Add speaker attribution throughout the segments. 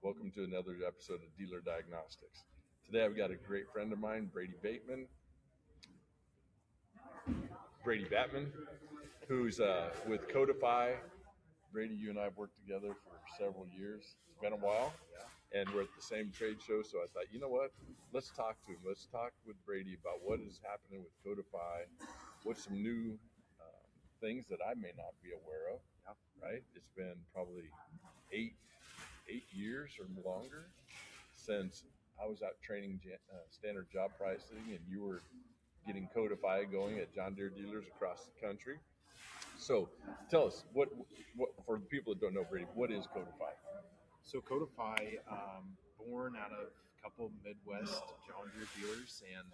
Speaker 1: Welcome to another episode of Dealer Diagnostics. Today I've got a great friend of mine, Brady Bateman, who's with Codify. Brady, you and I have worked together for several years. It's been a while, and we're at the same trade show, so I thought, you know what? Let's talk to him. Let's talk with Brady about what is happening with Codify, what's some new things that I may not be aware of, right? It's been probably eight years or longer since I was out training standard job pricing, and you were getting Codify going at John Deere dealers across the country. So tell us, what for the people that don't know, Brady, what is Codify?
Speaker 2: So Codify, born out of a couple Midwest John Deere dealers, and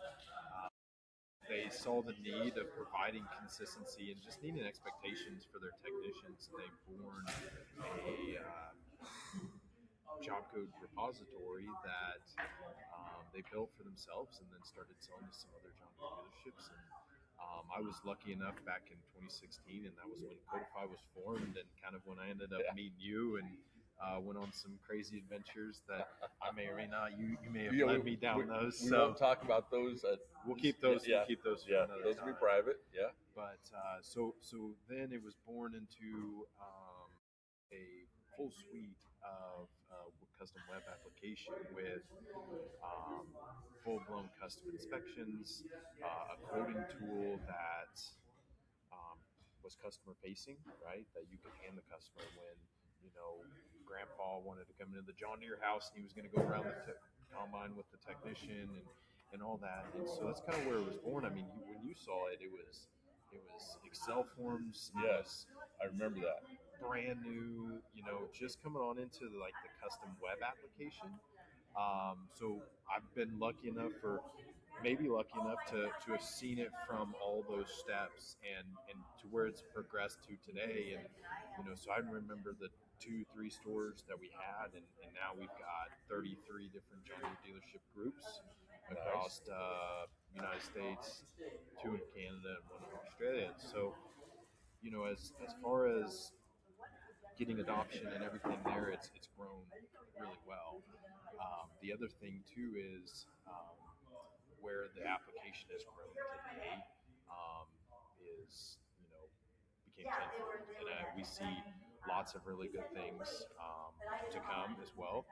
Speaker 2: they saw the need of providing consistency and just needing expectations for their technicians. And they born a job code repository that they built for themselves and then started selling to some other John Deere dealerships. And I was lucky enough back in 2016, and that was when Codify was formed, and kind of when I ended up meeting you and went on some crazy adventures that I may or may not. You may have led me down those.
Speaker 1: We won't talk about those.
Speaker 2: We'll keep those.
Speaker 1: Yeah,
Speaker 2: we'll keep those.
Speaker 1: Yeah, those will be private. Yeah.
Speaker 2: But so then it was born into a full suite of custom web application with full-blown custom inspections, a quoting tool that was customer-facing, right? That you could hand the customer when, Grandpa wanted to come into the John Deere house and he was going to go around the combine with the technician and all that. And so that's kind of where it was born. I mean, when you saw it, it was Excel forms.
Speaker 1: Yes, I remember that.
Speaker 2: Brand new, just coming on into the custom web application. So I've been lucky enough to have seen it from all those steps and to where it's progressed to today. And, so I remember the 2-3 stores that we had, and now we've got 33 different John Deere dealership groups across United States, 2 in Canada and 1 in Australia. And so, as far as getting adoption and everything there, it's grown really well. The other thing too is where the application has grown today is became tenfold, and we see lots of really good things to come as well.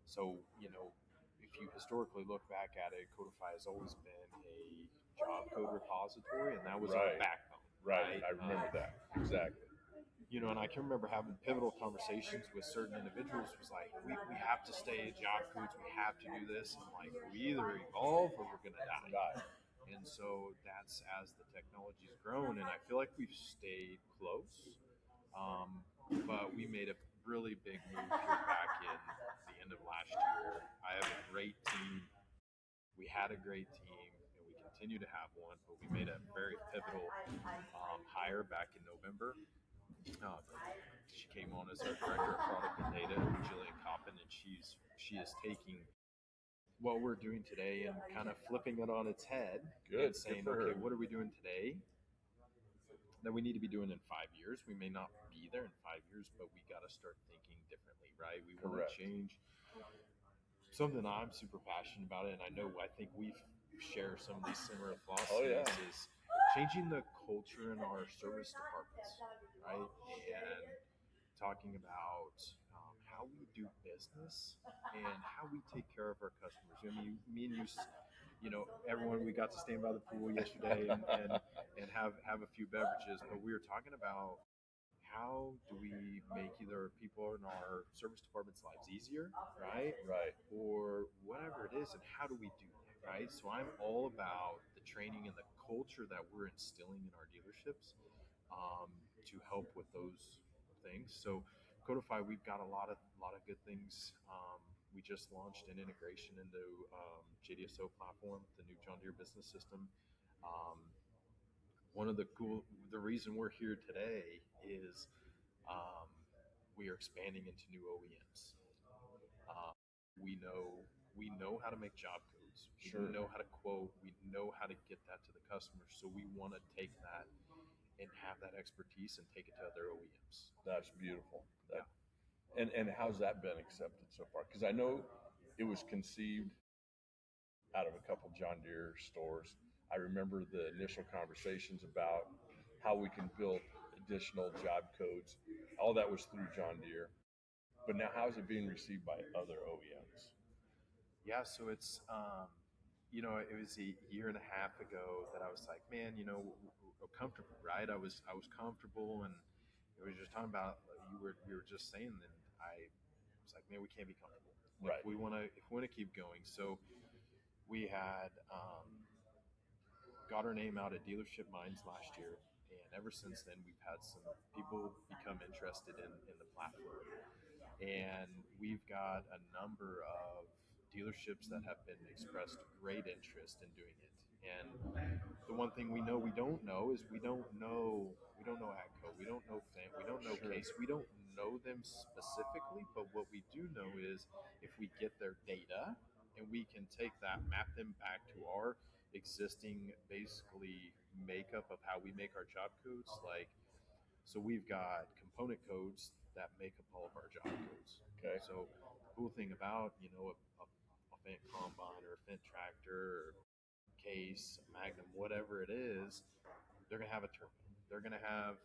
Speaker 2: So if you historically look back at it, Codify has always been a job code repository, and that was our backbone.
Speaker 1: Right, I remember that exactly.
Speaker 2: And I can remember having pivotal conversations with certain individuals. Was like, we have to stay at job codes. We have to do this. And we either evolve or we're going to die. And so that's as the technology's grown. And I feel like we've stayed close. But we made a really big move here back in the end of last year. I have a great team. We had a great team, and we continue to have one. But we made a very pivotal hire back in November. She came on as our director of product and data, Jillian Coppin, and she is taking what we're doing today and kind of flipping it on its head.
Speaker 1: Good.
Speaker 2: Saying, okay, what are we doing today that we need to be doing in 5 years? We may not be there in 5 years, but we got to start thinking differently, right? We want to change. Something I'm super passionate about it, and I think we share some of these similar philosophies, is changing the culture in our service departments, right? And talking about how we do business and how we take care of our customers. I mean, me and you, everyone, we got to stand by the pool yesterday and have a few beverages, but we were talking about how do we make either people in our service department's lives easier, right?
Speaker 1: Right.
Speaker 2: Or whatever it is, and how do we do that, right? So I'm all about the training and the culture that we're instilling in our dealerships to help with those things. So Codify, we've got a lot of good things. We just launched an integration into JDSO platform, the new John Deere business system. The reason we're here today is we are expanding into new OEMs. We know how to make job codes. We know how to quote. We know how to get that to the customer. So we want to take that and have that expertise and take it to other OEMs.
Speaker 1: That's beautiful. And how's that been accepted so far? Because I know it was conceived out of a couple John Deere stores. I remember the initial conversations about how we can build additional job codes. All that was through John Deere. But now, how is it being received by other OEMs?
Speaker 2: Yeah, so it's it was a year and a half ago that I was like, man, comfortable, right? I was comfortable, and it was just talking about we were just saying, and I was like, man, we can't be comfortable if
Speaker 1: Right.
Speaker 2: we want to keep going. So we had got our name out at Dealership Minds last year, and ever since then we've had some people become interested in the platform, and we've got a number of dealerships that have been expressed great interest in doing it. And the one thing we don't know is we don't know AGCO, we don't know Fent, we don't know
Speaker 1: Sure.
Speaker 2: Case, we don't know them specifically. But what we do know is if we get their data and we can take that, map them back to our existing basically makeup of how we make our job codes, like so we've got component codes that make up all of our job codes.
Speaker 1: Okay.
Speaker 2: So the cool thing about a Fendt combine or a Fendt tractor or Case, Magnum, whatever it is, they're gonna have a turbine. They're gonna have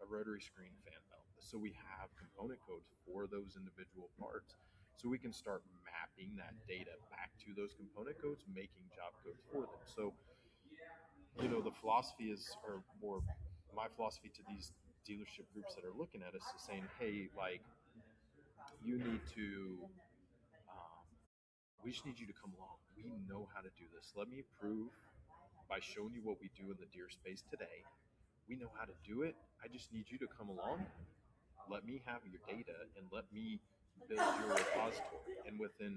Speaker 2: a rotary screen fan belt. So we have component codes for those individual parts. So we can start mapping that data back to those component codes, making job codes for them. So the philosophy is, or my philosophy to these dealership groups that are looking at us is saying, hey, like, you need to, um, we just need you to come along. We know how to do this. Let me prove by showing you what we do in the deer space today. We know how to do it. I just need you to come along. Let me have your data and let me build your repository. And within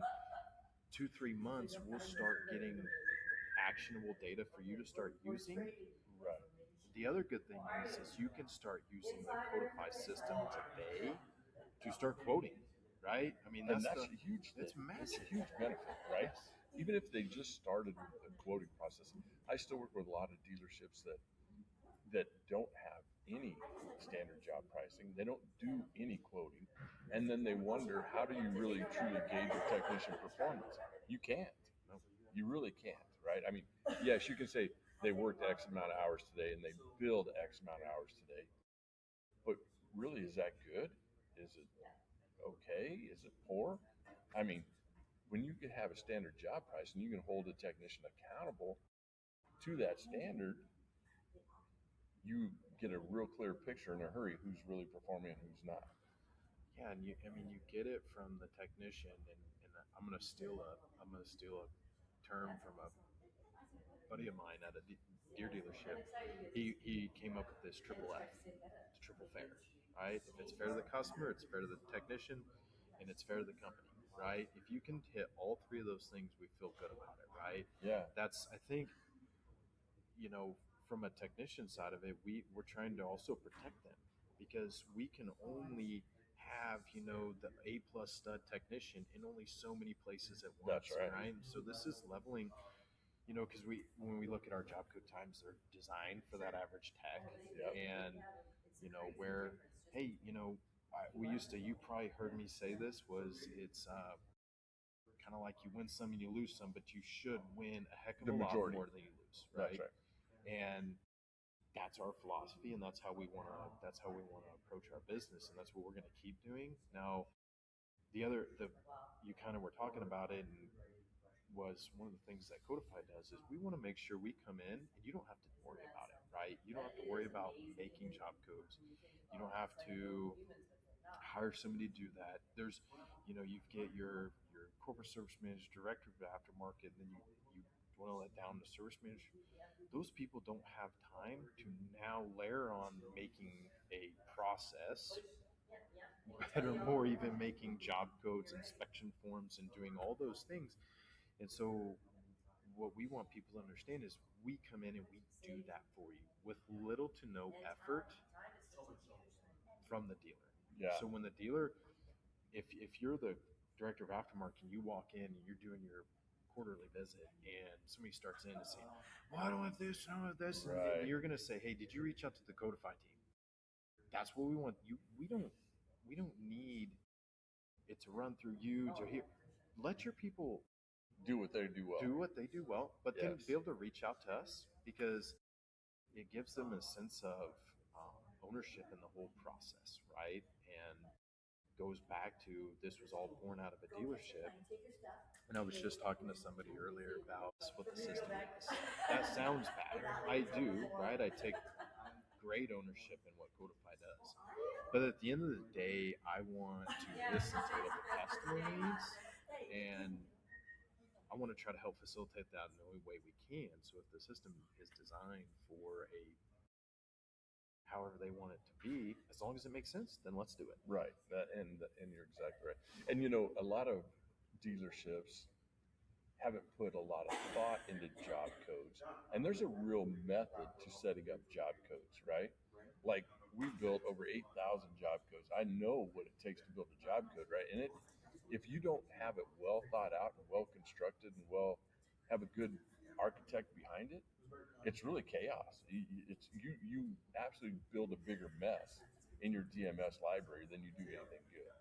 Speaker 2: 2-3 months, we'll start getting actionable data for you to start using.
Speaker 1: Right.
Speaker 2: The other good thing is you can start using the Codify system today to start quoting, right? I mean,
Speaker 1: And that's a huge thing.
Speaker 2: that's
Speaker 1: That's a
Speaker 2: massive.
Speaker 1: huge benefit, right?
Speaker 2: Yes.
Speaker 1: Even if they just started with the quoting process. I still work with a lot of dealerships that don't have any standard job pricing. They don't do any quoting. And then they wonder, how do you really truly gauge a technician performance? You can't.
Speaker 2: No.
Speaker 1: You really can't, right? I mean, yes, you can say they worked X amount of hours today and they billed X amount of hours today. But really, is that good? Is it okay? Is it poor? I mean, when you can have a standard job price and you can hold a technician accountable to that standard, you get a real clear picture in a hurry who's really performing and who's not.
Speaker 2: Yeah, and you get it from the technician, and I'm gonna steal a term from a buddy of mine at a deer dealership. He came up with this triple F. It's triple fair, right? If it's fair to the customer, it's fair to the technician, and it's fair to the company, right? If you can hit all three of those things, we feel good about it, right?
Speaker 1: Yeah.
Speaker 2: That's, I think, from a technician side of it, we're trying to also protect them because we can only have the A+ stud technician in only so many places at once.
Speaker 1: That's right.
Speaker 2: Right? So this is leveling, because when we look at our job code times, they're designed for that average tech.
Speaker 1: Yep.
Speaker 2: And where, hey, we used to, you probably heard me say this, was it's kind of like you win some and you lose some, but you should win a heck of
Speaker 1: The
Speaker 2: a lot
Speaker 1: majority.
Speaker 2: more than you lose,
Speaker 1: That's
Speaker 2: right?
Speaker 1: right.
Speaker 2: And that's our philosophy, and that's how we want to approach our business, and that's what we're going to keep doing. Now, the you kind of were talking about it, and was one of the things that Codify does is we want to make sure we come in and you don't have to worry about it, right? You don't have to worry about making job codes. You don't have to hire somebody to do that. There's, you get your corporate service manager, director of aftermarket, and then you boil it down to service manager. Those people don't have time to now layer on making a process, better more, even making job codes, inspection forms, and doing all those things. And so what we want people to understand is we come in and we do that for you with little to no effort from the dealer.
Speaker 1: Yeah.
Speaker 2: So when the dealer, if you're the director of aftermarket and you walk in and you're doing your quarterly visit and somebody starts in and saying, well, I don't have this, I don't have this,
Speaker 1: Right.
Speaker 2: and you're going to say, hey, did you reach out to the Codify team? That's what we want. We don't need it to run through you to here. Let your people
Speaker 1: Do what they do well.
Speaker 2: do what they do well, but then
Speaker 1: Yes.
Speaker 2: be able to reach out to us because it gives them a sense of ownership in the whole process, right? And goes back to this was all born out of a dealership. And I was just talking to somebody earlier about what the system is. That sounds bad. I do, right? I take great ownership in what Codify does. But at the end of the day, I want to listen to what the customer needs, and I want to try to help facilitate that in the only way we can. So if the system is designed for a however they want it to be, as long as it makes sense, then let's do it.
Speaker 1: Right. And you're exactly right. And a lot of dealerships haven't put a lot of thought into job codes. And there's a real method to setting up job codes, right? Like we built over 8,000 job codes. I know what it takes to build a job code, right? And if you don't have it well thought out and well constructed and have a good architect behind it, it's really chaos. You absolutely build a bigger mess in your DMS library than you do anything good.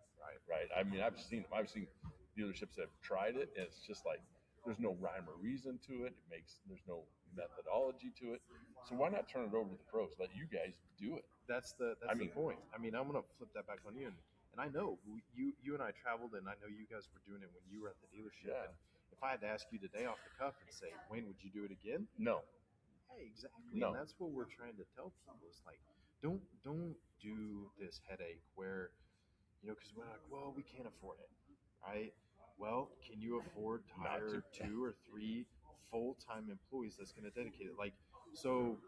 Speaker 1: Right. I mean, I've seen them. I've seen dealerships that have tried it, and it's just like there's no rhyme or reason to it. There's no methodology to it. So why not turn it over to the pros? Let you guys do it.
Speaker 2: That's the point. I mean, I'm gonna flip that back on you, and I know you and I traveled, and I know you guys were doing it when you were at the dealership.
Speaker 1: Yeah.
Speaker 2: And if I had to ask you today off the cuff and say, Wayne, would you do it again?
Speaker 1: No.
Speaker 2: Hey, exactly.
Speaker 1: No.
Speaker 2: And that's what we're trying to tell people is like, don't do this headache where, because we're like, well, we can't afford it, right? Well, can you afford to hire 2 or 3 full-time employees that's going to dedicate it? Like, so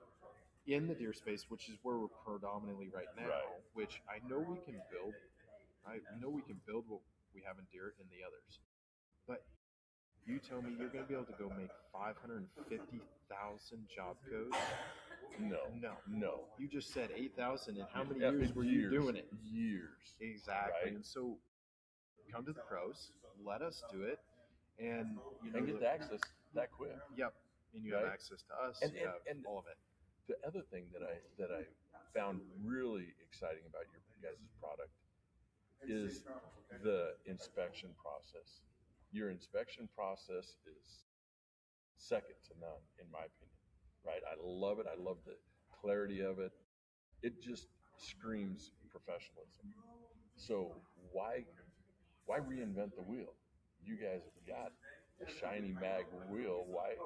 Speaker 2: in the deer space, which is where we're predominantly right now,
Speaker 1: Right.
Speaker 2: which I know we can build, right? We know we can build what we have in deer in the others. But you tell me you're going to be able to go make 550,000 job codes?
Speaker 1: No.
Speaker 2: You just said 8,000. And how many years were you doing it?
Speaker 1: Years.
Speaker 2: Exactly.
Speaker 1: Right?
Speaker 2: And so come to the pros, let us do it, and
Speaker 1: and get the access that quick.
Speaker 2: Yep. And you
Speaker 1: Right?
Speaker 2: have access to us.
Speaker 1: And
Speaker 2: all of it.
Speaker 1: The other thing that I found really exciting about your guys' product is the inspection process. Your inspection process is second to none, in my opinion. Right? I love it. I love the clarity of it. It just screams professionalism. So why reinvent the wheel? You guys have got a shiny mag wheel. Why?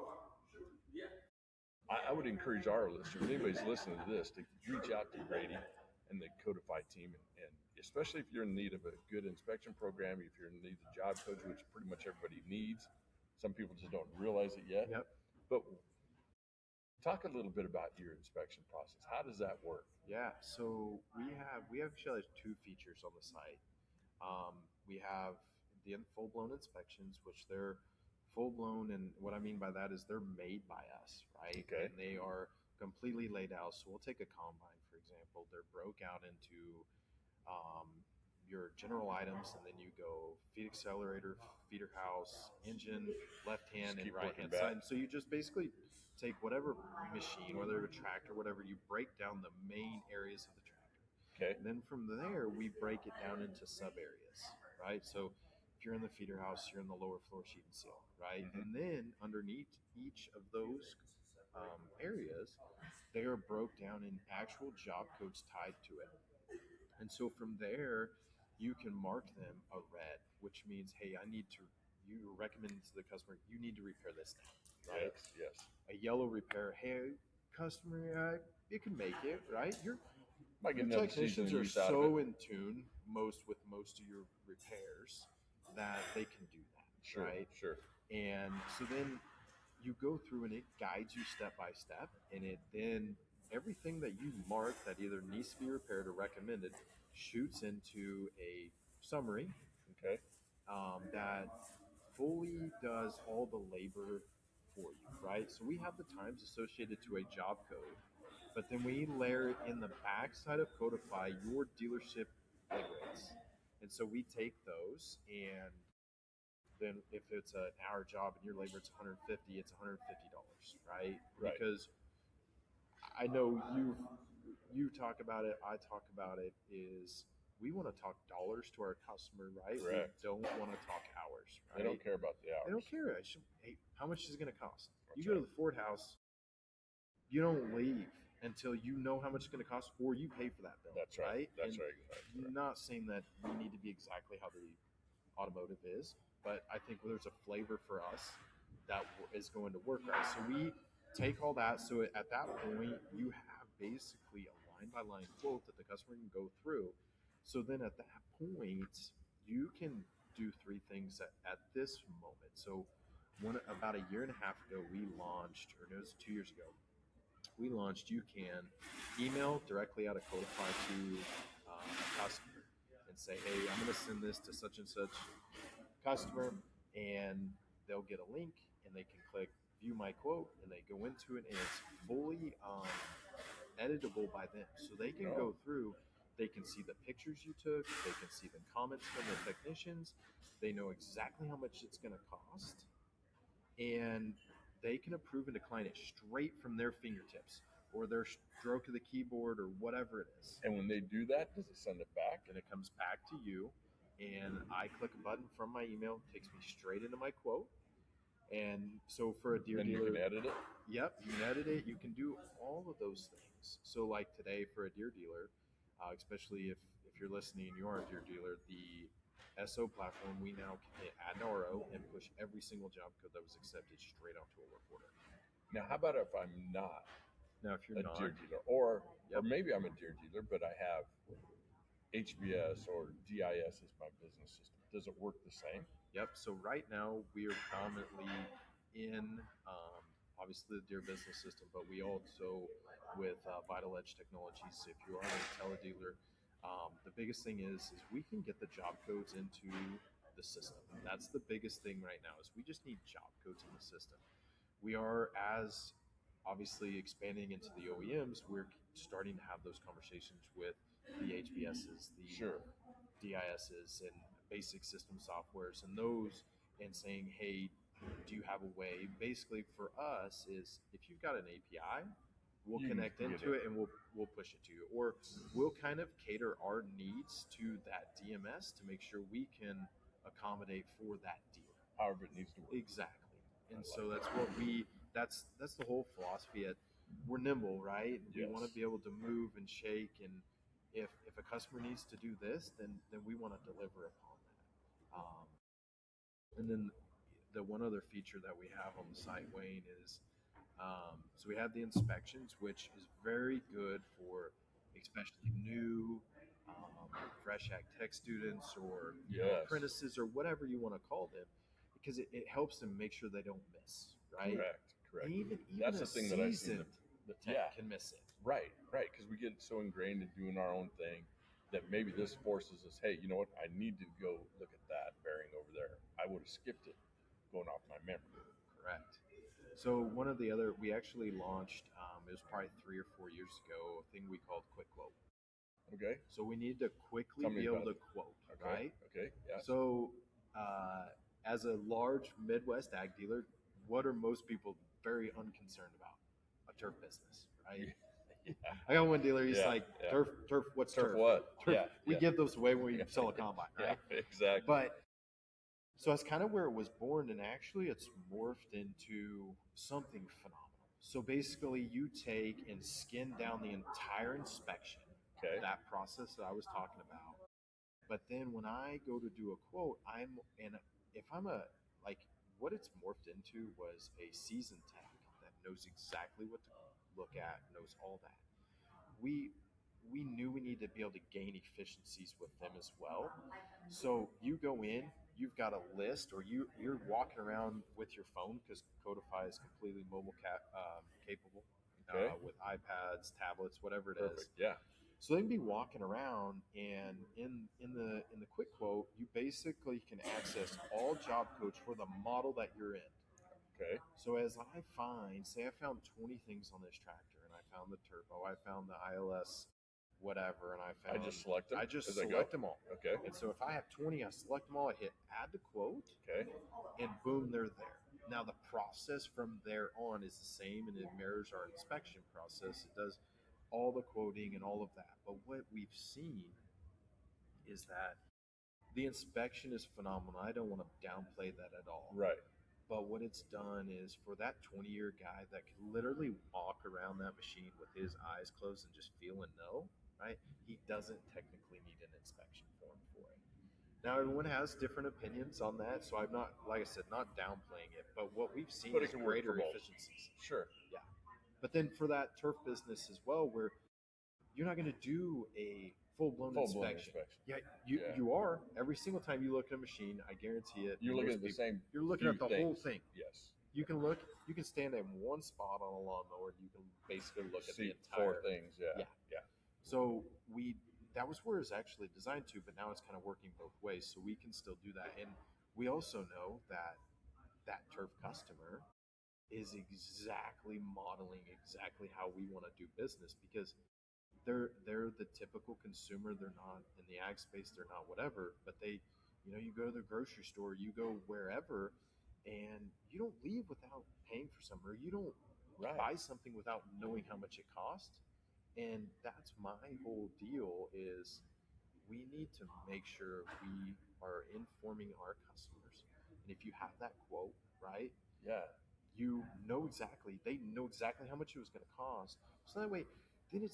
Speaker 1: I would encourage our listeners, if anybody's listening to this, to reach out to Brady and the Codify team, and especially if you're in need of a good inspection program, if you're in need of job codes, which pretty much everybody needs. Some people just don't realize it yet.
Speaker 2: Yep.
Speaker 1: But talk a little bit about your inspection process. How does that work?
Speaker 2: Yeah. So we actually have 2 features on the site. We have the full-blown inspections, which they're full-blown, and what I mean by that is they're made by us, right?
Speaker 1: Okay.
Speaker 2: And they are completely laid out. So we'll take a combine, for example. They're broke out into your general items, and then you go feed accelerator, feeder house, engine, left hand and right hand side. So you just basically take whatever machine, whether a tractor, whatever, you break down the main areas of the tractor.
Speaker 1: Okay.
Speaker 2: And then from there, we break it down into sub areas, right? So if you're in the feeder house, you're in the lower floor sheet and seal, right?
Speaker 1: Mm-hmm.
Speaker 2: And then underneath each of those areas, they are broke down in actual job codes tied to it. And so from there, you can mark them a red, which means, hey, you recommend to the customer, you need to repair this now, right?
Speaker 1: Yes.
Speaker 2: A yellow repair, hey, customer, it can make it, right? Your technicians are so in tune with most of your repairs that they can do that, right?
Speaker 1: Sure.
Speaker 2: And so then you go through and it guides you step by step, and it then everything that you mark that either needs to be repaired or recommended shoots into a summary.
Speaker 1: Okay.
Speaker 2: That fully does all the labor for you, right? So we have the times associated to a job code, but then we layer in the backside of Codify your dealership labor rates. And so we take those, and then if it's an hour job and your labor it's $150, it's $150, right? Because I know you talk about it, I talk about it, is we want to talk dollars to our customer, right?
Speaker 1: Correct.
Speaker 2: We don't want to talk hours, right?
Speaker 1: They don't care about the hours.
Speaker 2: They don't care. Hey, how much is it going to cost? You
Speaker 1: That's
Speaker 2: go to
Speaker 1: right.
Speaker 2: the Ford house, you don't leave until you know how much it's going to cost, or you pay for that bill.
Speaker 1: That's right. That's
Speaker 2: And
Speaker 1: right.
Speaker 2: I'm not saying that we need to be exactly how the automotive is, but I think there's a flavor for us that is going to work right. So we take all that. So at that point, you have basically a line by line quote that the customer can go through. So then at that point, you can do three things at this moment. So about a year and a half ago, we launched, or no, it was 2 years ago, we launched. You can email directly out of Codify to a customer and say, hey, I'm going to send this to such and such customer, and they'll get a link and they can click view my quote and they go into it, and it's fully editable by them. So they can go through, they can see the pictures you took, they can see the comments from the technicians, they know exactly how much it's going to cost, and they can approve and decline it straight from their fingertips or their stroke of the keyboard or whatever it is.
Speaker 1: And when they do that, does it send it back?
Speaker 2: And it comes back to you, and I click a button from my email, takes me straight into my quote. And so for a dealer,
Speaker 1: you can edit it.
Speaker 2: Yep, you can edit it. You can do all of those things. So like today for a deer dealer, especially if you're listening and you are a deer dealer, the SO platform, we now can hit add an RO and push every single job code that was accepted straight onto a work order.
Speaker 1: Now, how about if I'm not
Speaker 2: Now, if you're
Speaker 1: a
Speaker 2: not
Speaker 1: deer dealer, or maybe I'm a deer dealer, but I have HBS or DIS as my business system. Does it work the same?
Speaker 2: Yep. So right now we are predominantly in obviously the Deer business system, but we also with Vital Edge Technologies. If you are a teledealer, the biggest thing is we can get the job codes into the system. That's the biggest thing right now is we just need job codes in the system. We are, as obviously expanding into the OEMs, we're starting to have those conversations with the HBSs, the DISs, and basic system softwares, and those, and saying, hey, do you have a way? Basically, for us, is if you've got an API, we'll connect into it and we'll push it to you, or we'll kind of cater our needs to that DMS to make sure we can accommodate for that deal.
Speaker 1: However it needs to work.
Speaker 2: Exactly. And so that's what that's the whole philosophy. We're nimble, right? We want to be able to move and shake, and if a customer needs to do this, then we want to deliver upon that. And then the one other feature that we have on the site, Wayne, is so we have the inspections, which is very good for especially new fresh ag tech students, or apprentices, or whatever you want to call them, because it helps them make sure they don't miss, right?
Speaker 1: Correct.
Speaker 2: Even
Speaker 1: that's the thing that I see.
Speaker 2: The tech can miss it.
Speaker 1: Right. Because we get so ingrained in doing our own thing that maybe this forces us, hey, you know what? I need to go look at that bearing over there. I would have skipped it going off my memory.
Speaker 2: Correct. So one of the other, we actually launched, it was probably 3 or 4 years ago, a thing we called Quick Quote.
Speaker 1: Okay.
Speaker 2: So we need to quickly be able to quote, right?
Speaker 1: Okay. Yeah.
Speaker 2: So as a large Midwest ag dealer, what are most people very unconcerned about? A turf business, right? I got one dealer. He's like, turf. What's turf?
Speaker 1: What?
Speaker 2: Turf. We give those away when we sell a combine, right?
Speaker 1: Exactly.
Speaker 2: But so that's kind of where it was born, and actually, it's morphed into something phenomenal. So basically, you take and skin down the entire inspection.
Speaker 1: Okay.
Speaker 2: That process that I was talking about. But then when I go to do a quote, if I'm what it's morphed into was a seasoned tech that knows exactly what to look at, knows all that. We knew we needed to be able to gain efficiencies with them as well. So you go in, you've got a list, or you're walking around with your phone, because Codify is completely mobile capable, with iPads, tablets, whatever it is.
Speaker 1: Perfect. Yeah.
Speaker 2: So they can be walking around, and in the quick quote, you basically can access all job codes for the model that you're in.
Speaker 1: Okay.
Speaker 2: So as I found 20 things on this tractor, and I found the turbo, I found the ILS, whatever, and I just select them. I just select them all.
Speaker 1: Okay.
Speaker 2: And so if I have 20, I select them all. I hit add to quote.
Speaker 1: Okay.
Speaker 2: And boom, they're there. Now the process from there on is the same, and it mirrors our inspection process. It does all the quoting and all of that. But what we've seen is that the inspection is phenomenal. I don't want to downplay that at all.
Speaker 1: Right.
Speaker 2: But what it's done is for that 20-year guy that can literally walk around that machine with his eyes closed and just feel and know, right? He doesn't technically need an inspection form for it. Now, everyone has different opinions on that, so I'm not, like I said, not downplaying it. But what we've seen
Speaker 1: But
Speaker 2: is
Speaker 1: it can work for
Speaker 2: greater
Speaker 1: both.
Speaker 2: efficiencies.
Speaker 1: Sure.
Speaker 2: Yeah. But then for that turf business as well, where you're not going to do a full-blown inspection. Yeah, you are. Every single time you look at a machine, I guarantee it.
Speaker 1: You're looking at the same.
Speaker 2: You're looking at the whole thing.
Speaker 1: Yes.
Speaker 2: You can look. You can stand in one spot on a lawnmower, and you can basically look at the
Speaker 1: four
Speaker 2: entire
Speaker 1: things. Yeah.
Speaker 2: So that was where it's actually designed to, but now it's kind of working both ways. So we can still do that, and we also know that that turf customer is exactly modeling exactly how we want to do business, because they're the typical consumer. They're not in the ag space. They're not whatever. But they, you go to the grocery store, you go wherever, and you don't leave without paying for something, or you don't buy something without knowing how much it costs. And that's my whole deal is we need to make sure we are informing our customers. And if you have that quote, right?
Speaker 1: Yeah.
Speaker 2: They know exactly how much it was going to cost. So that way, then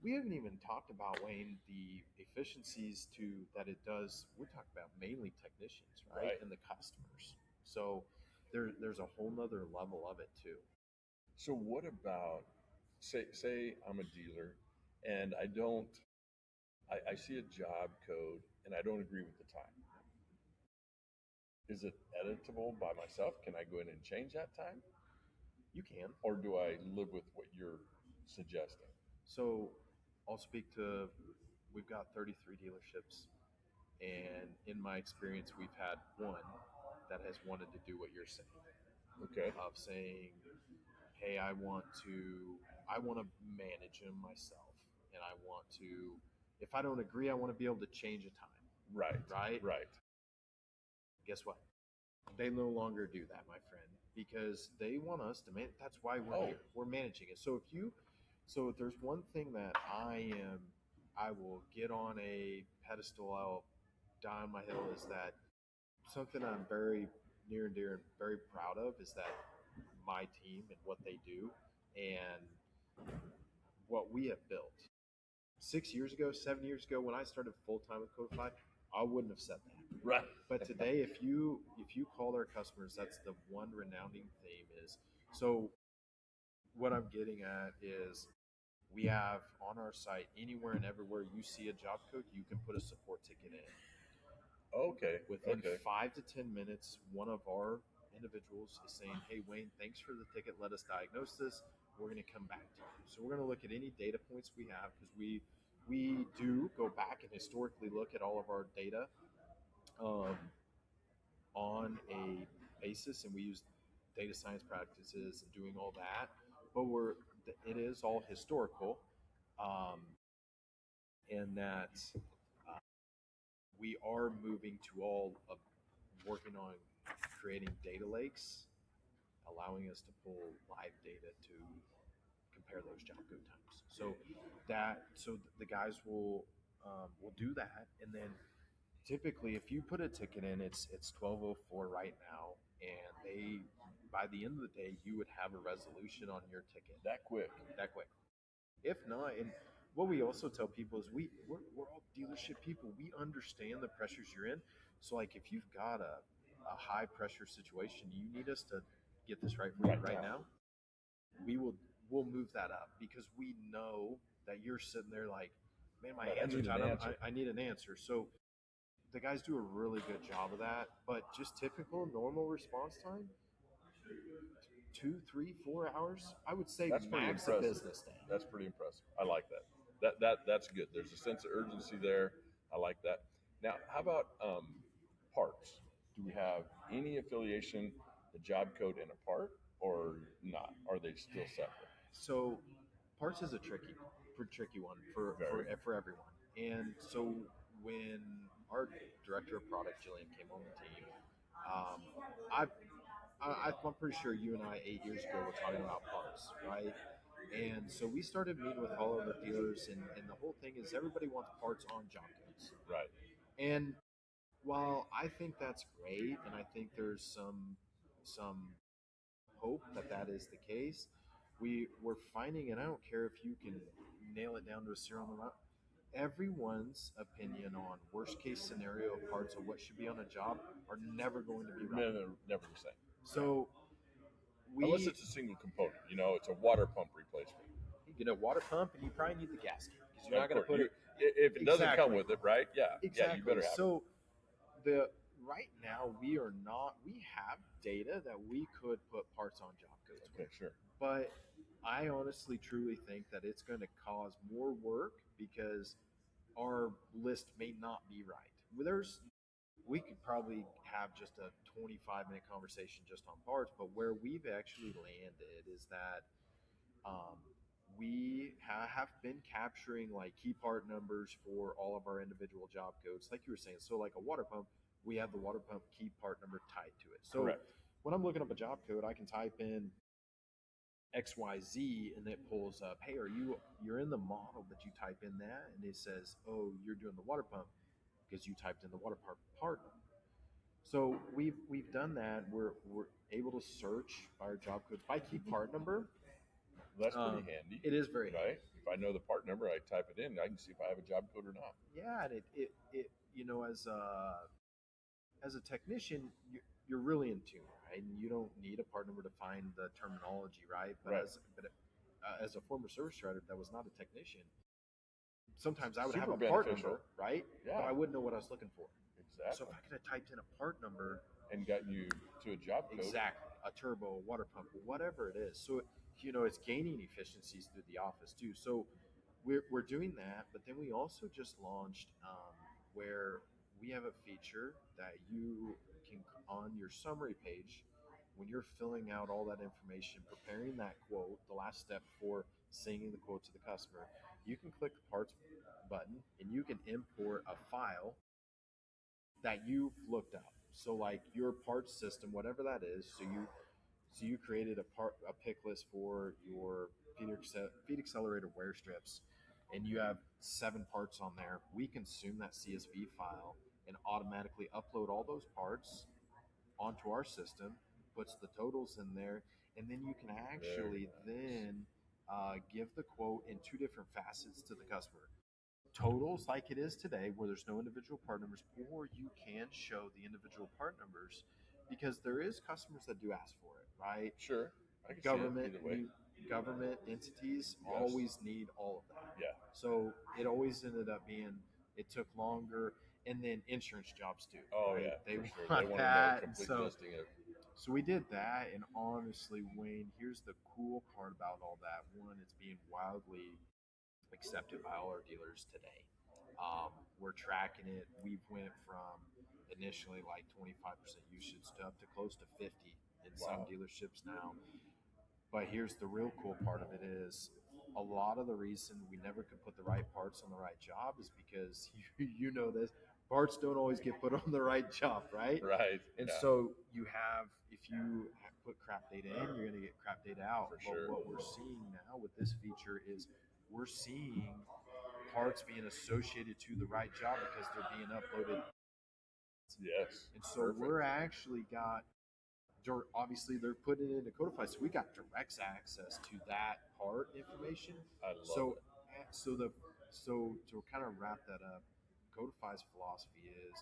Speaker 2: we haven't even talked about, Wayne, the efficiencies that it does. We're talking about mainly technicians, right? And the customers. So there's a whole nother level of it too.
Speaker 1: So what about, say I'm a dealer and I see a job code and I don't agree with the time. Is it editable by myself? Can I go in and change that time?
Speaker 2: You can.
Speaker 1: Or do I live with what you're suggesting?
Speaker 2: So I'll speak to, we've got 33 dealerships. And in my experience, we've had one that has wanted to do what you're saying.
Speaker 1: Okay.
Speaker 2: Of saying, hey, I want to manage them myself. And I want to, if I don't agree, I want to be able to change a time. Right. Guess what? They no longer do that, my friend, because they want us to manage. That's why we're here. We're managing it. So if there's one thing that I will get on a pedestal, I'll die on my hill, is that something I'm very near and dear and very proud of is that my team and what they do and what we have built. 6 years ago, 7 years ago, when I started full time with Codify, I wouldn't have said that.
Speaker 1: Right.
Speaker 2: But today, if you call our customers, that's the one resounding theme is. So what I'm getting at is we have on our site, anywhere and everywhere you see a job code, you can put a support ticket in.
Speaker 1: Okay.
Speaker 2: Within 5 to 10 minutes, one of our individuals is saying, hey, Wayne, thanks for the ticket. Let us diagnose this. We're going to come back to you. So we're going to look at any data points we have, because we do go back and historically look at all of our data on a basis, and we use data science practices and doing all that. But it is all historical, and that we are moving to all of working on creating data lakes, allowing us to pull live data to compare those job code times. So the guys will do that, and then typically if you put a ticket in, it's 12:04 right now, and by the end of the day you would have a resolution on your ticket
Speaker 1: That quick.
Speaker 2: If not, and what we also tell people is we're all dealership people. We understand the pressures you're in. So like if you've got a high pressure situation, you need us to get this right for you right now. We'll move that up, because we know that you're sitting there like, man, my hands are tied up. I need an answer. So the guys do a really good job of that. But just typical normal response time, 2, 3, 4 hours. I would say
Speaker 1: That's
Speaker 2: max a business day.
Speaker 1: That's pretty impressive. I like that. That's good. There's a sense of urgency there. I like that. Now, how about parts? Do we have any affiliation, the job code in a part, or not? Are they still separate?
Speaker 2: So, parts is a tricky one for everyone. And so when our director of product Jillian came on the team, I'm pretty sure you and I 8 years ago were talking about parts, right? And so we started meeting with all of the dealers, and the whole thing is everybody wants parts on job codes.
Speaker 1: Right.
Speaker 2: And while I think that's great, and I think there's some hope that that is the case, we're finding, and I don't care if you can nail it down to a serial number. Everyone's opinion on worst case scenario parts of what should be on a job are never going to be right.
Speaker 1: Never the same.
Speaker 2: So
Speaker 1: Unless
Speaker 2: we
Speaker 1: it's a single component, it's a water pump replacement.
Speaker 2: you get a water pump, and you probably need the gasket because you're
Speaker 1: Of
Speaker 2: not going to
Speaker 1: course,
Speaker 2: put it.
Speaker 1: if it doesn't come
Speaker 2: Exactly.
Speaker 1: with it, right? Yeah,
Speaker 2: Exactly.
Speaker 1: you better have it.
Speaker 2: So the right now we are not. We have data that we could put parts on job codes
Speaker 1: Okay,
Speaker 2: with,
Speaker 1: sure.
Speaker 2: but I honestly, truly think that it's going to cause more work because our list may not be right. We could probably have just a 25-minute conversation just on parts, but where we've actually landed is that um, have been capturing like key part numbers for all of our individual job codes, like you were saying. So, like a water pump, we have the water pump key part number tied to it. So,
Speaker 1: Correct.
Speaker 2: when I'm looking up a job code, I can type in XYZ and it pulls up, hey, you're in the model, but you type in that and it says, oh, you're doing the water pump because you typed in the water pump part number. So we've done that. We're able to search our job code by key part number.
Speaker 1: That's pretty handy.
Speaker 2: It is very
Speaker 1: right. If I know the part number, I type it in. I can see if I have a job code or not.
Speaker 2: Yeah, and it as a technician, you're really in tune, right? And you don't need a part number to find the terminology, right? But
Speaker 1: Right.
Speaker 2: As a former service writer that was not a technician, sometimes I would
Speaker 1: Super
Speaker 2: have a part
Speaker 1: beneficial.
Speaker 2: number, right?
Speaker 1: Yeah.
Speaker 2: But I wouldn't know what I was looking for.
Speaker 1: Exactly.
Speaker 2: So if I could have typed in a part number
Speaker 1: and gotten you to a job code.
Speaker 2: exactly, a turbo, a water pump, whatever it is. So it's gaining efficiencies through the office too. So we're doing that, but then we also just launched where we have a feature that you can on your summary page when you're filling out all that information, preparing that quote, the last step for sending the quote to the customer, you can click the parts button and you can import a file that you've looked up. So like your parts system, whatever that is, so you created a pick list for your feed accelerator wear strips, and you have 7 parts on there. We consume that CSV file and automatically upload all those parts onto our system, puts the totals in there, and then you can actually then give the quote in 2 different facets to the customer. Totals like it is today, where there's no individual part numbers, or you can show the individual part numbers because there is customers that do ask for it, right?
Speaker 1: Sure. I can
Speaker 2: Government,
Speaker 1: see it either way.
Speaker 2: government entities
Speaker 1: Yes.
Speaker 2: always need all of that.
Speaker 1: Yeah.
Speaker 2: So it always ended up being it took longer, and then insurance jobs too.
Speaker 1: Oh
Speaker 2: right?
Speaker 1: yeah,
Speaker 2: they
Speaker 1: for sure.
Speaker 2: want
Speaker 1: They want
Speaker 2: that.
Speaker 1: to know a complete
Speaker 2: So
Speaker 1: listing of.
Speaker 2: so we did that, and honestly, Wayne, here's the cool part about all that. One, it's being wildly accepted by all our dealers today. We're tracking it. We've went from initially like 25% usage to up to close to 50 in some dealerships now. But here's the real cool part of it is a lot of the reason we never could put the right parts on the right job is because you know this, parts don't always get put on the right job, right?
Speaker 1: Right.
Speaker 2: And so you have, if you put crap data in, you're going to get crap data out.
Speaker 1: For
Speaker 2: but
Speaker 1: sure.
Speaker 2: what we're seeing now with this feature is we're seeing parts being associated to the right job because they're being uploaded.
Speaker 1: Yes.
Speaker 2: And so we're actually got, obviously they're putting it into Codify, so we got direct access to that part information.
Speaker 1: I love it.
Speaker 2: So to kind of wrap that up, Codify's philosophy is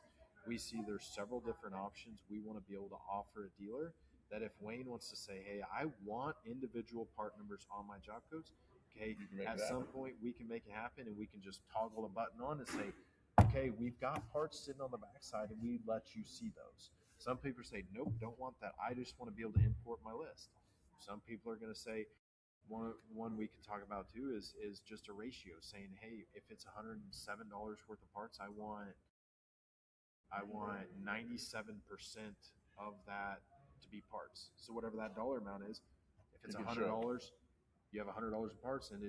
Speaker 2: we see there's several different options we want to be able to offer a dealer that if Wayne wants to say, hey, I want individual part numbers on my job codes, okay, at some point we can make it happen and we can just toggle a button on and say, okay, we've got parts sitting on the backside and we let you see those. Some people say, nope, don't want that. I just want to be able to import my list. Some people are going to say, one we can talk about too is just a ratio saying, hey, if it's $107 worth of parts, I want 97% of that to be parts. So whatever that dollar amount is, if it's $100, you have $100 of parts, and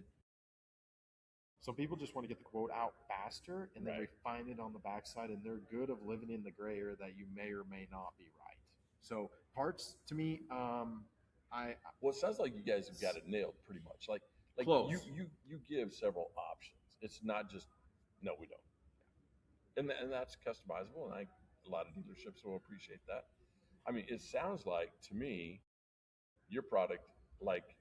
Speaker 2: some people just want to get the quote out faster, and then refine it on the backside, and they're good of living in the gray area that you may or may not be right. So parts to me,
Speaker 1: well, it sounds like you guys have got it nailed pretty much. Like
Speaker 2: close.
Speaker 1: You give several options. It's not just no, we don't. and that's customizable, and a lot of dealerships will appreciate that. I mean, it sounds like to me your product, like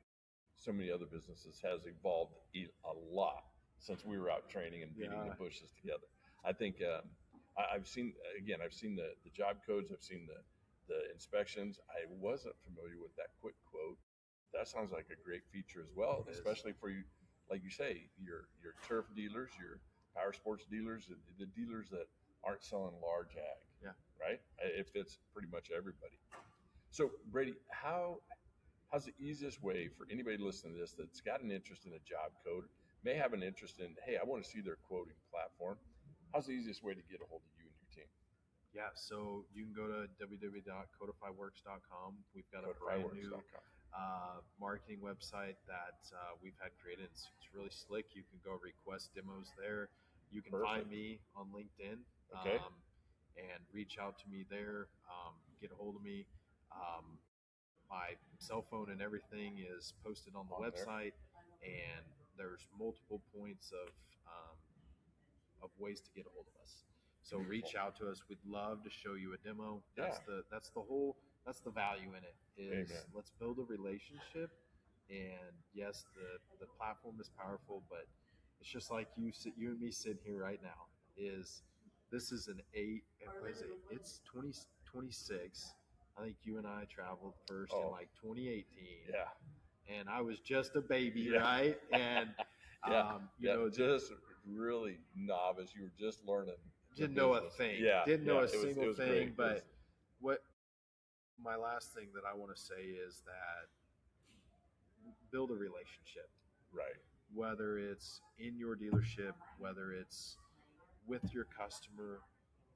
Speaker 1: so many other businesses, has evolved a lot since we were out training and beating the bushes together. I think I've seen, again, I've seen the job codes, I've seen the inspections. I wasn't familiar with that quick quote. That sounds like a great feature as well, especially for you, like you say, your turf dealers, your power sports dealers, the dealers that aren't selling large ag.
Speaker 2: Yeah.
Speaker 1: Right. It fits pretty much everybody. So Brady, how's the easiest way for anybody listening to this that's got an interest in a job code, may have an interest in, hey, I want to see their quoting platform. How's the easiest way to get a hold of you and your team?
Speaker 2: Yeah, so you can go to www.codifyworks.com. We've got a brand new marketing website that we've had created. It's really slick. You can go request demos there. You can find me on LinkedIn,
Speaker 1: Okay.
Speaker 2: and reach out to me there. Get a hold of me. My cell phone and everything is posted on the website, and there's multiple points of ways to get a hold of us. So reach out to us. We'd love to show you a demo. That's the value in it is
Speaker 1: Amen.
Speaker 2: Let's build a relationship. And yes, the platform is powerful, but it's just like you and me sitting here right now. This is an 8? What is it? It's 2026. I think you and I traveled first in like 2018.
Speaker 1: Yeah.
Speaker 2: And I was just a baby, right? And
Speaker 1: just really novice. You were just learning.
Speaker 2: Didn't know a thing.
Speaker 1: Yeah,
Speaker 2: didn't know a
Speaker 1: it was
Speaker 2: single thing.
Speaker 1: great.
Speaker 2: But what my last thing that I want to say is that build a relationship.
Speaker 1: Right.
Speaker 2: Whether it's in your dealership, whether it's with your customer.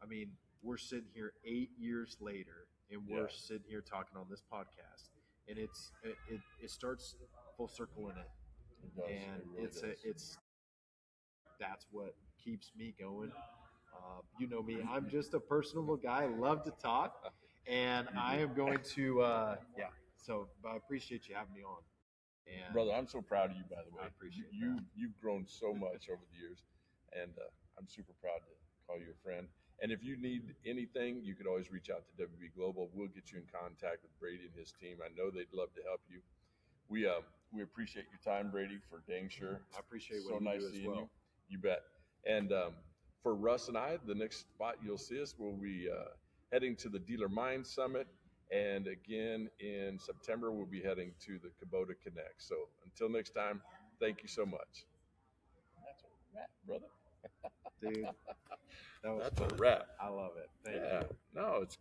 Speaker 2: I mean, we're sitting here 8 years later, and we're sitting here talking on this podcast, and it starts full circle in it.
Speaker 1: It does.
Speaker 2: And
Speaker 1: it really does.
Speaker 2: That's what keeps me going. You know me, I'm just a personable guy. I love to talk, and I am going to So, but I appreciate you having me on. And
Speaker 1: brother, I'm so proud of you. By the way,
Speaker 2: I appreciate
Speaker 1: you've grown so much over the years, and I'm super proud to call you a friend. And if you need anything, you could always reach out to WB Global. We'll get you in contact with Brady and his team. I know they'd love to help you. We appreciate your time, Brady, for dang sure.
Speaker 2: I appreciate
Speaker 1: so
Speaker 2: what you
Speaker 1: nice
Speaker 2: do as
Speaker 1: seeing
Speaker 2: well.
Speaker 1: you. You bet. And for Russ and I, the next spot you'll see us, we'll be heading to the Dealer Mind Summit. And again, in September, we'll be heading to the Kubota Connect. So until next time, thank you so much. That's a wrap, brother.
Speaker 2: Dude, that was
Speaker 1: That's
Speaker 2: fun.
Speaker 1: a wrap.
Speaker 2: I love it. Thank you.
Speaker 1: No, it's